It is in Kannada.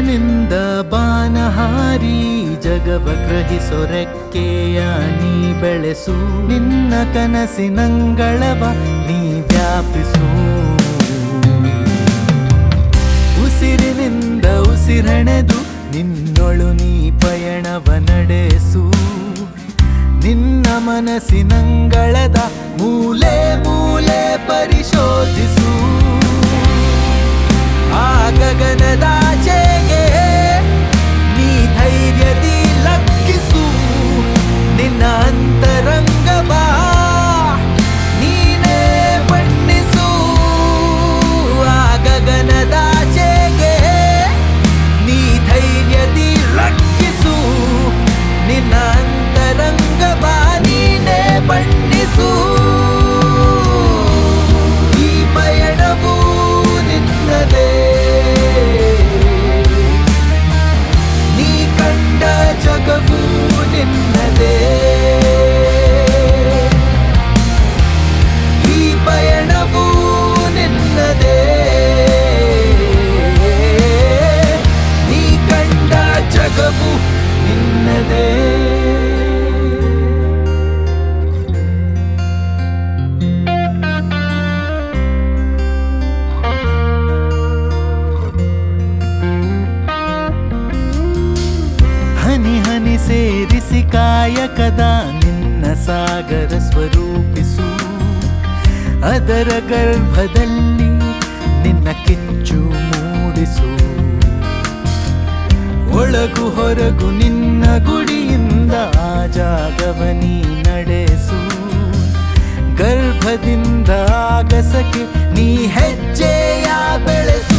ಉಸಿರಿನಿಂದ ಬಾನಹಾರಿ ಜಗವ ಗ್ರಹಿಸೋ ರೆಕ್ಕೆಯ ನೀ ಬೆಳೆಸು, ನಿನ್ನ ಕನಸಿನಂಗಳವ ನೀ ವ್ಯಾಪಿಸು. ಉಸಿರಿನಿಂದ ಉಸಿರೆಣೆದು ನಿನ್ನೊಳು ನೀ ಪಯಣವ ನಡೆಸು, ನಿನ್ನ ಮನಸ್ಸಿನಂಗಳದ ಮೂಲೆ ಮೂಲೆ ಪರಿಶೋಧಿಸು. ಆ ಗಗನದಾಚೆಗೆ ನೀ ಧೈರ್ಯದಿ ಲಕ್ಕಿಸು, ನಿನ್ನ ಅಂತರಂಗವ ನೀನೇ ಬಣ್ಣಿಸು. ಆ ಗಗನದಾಚೆಗೆ ನೀ ಧೈರ್ಯದಿ ಲಕ್ಕಿಸು, ನಿನ್ನ ಅಂತರಂಗವ ನೀನೇ ಬಣ್ಣಿಸು. ಈ ಪಯಣವು ನಿನ್ನದೇ, ನೀ ಕಂಡ ಜಗವು ನಿನ್ನದೇ. ಈ ಪಯಣವು ನಿನ್ನದೇ, ನೀ ಕಂಡ ಜಗವು ನಿನ್ನದೇ. ಹನಿ ಹನಿ ಸೇರಿಸಿ ಕಾಯಕದ ನಿನ್ನ ಸಾಗರ ಸ್ವರೂಪಿಸು, ಅದರ ಗರ್ಭದಲ್ಲಿ ನಿನ್ನ ಕಿಚ್ಚು ಮೂಡಿಸು. ಒಳಗು ಹೊರಗು ನಿನ್ನ ಗುಡಿಯಿಂದ ಆ ಜಾಗವ ನೀ ನಡೆಸು, ಗರ್ಭದಿಂದ ಆಗಸಕ್ಕೆ ನೀ ಹೆಜ್ಜೆಯ ಬೆಳೆಸು.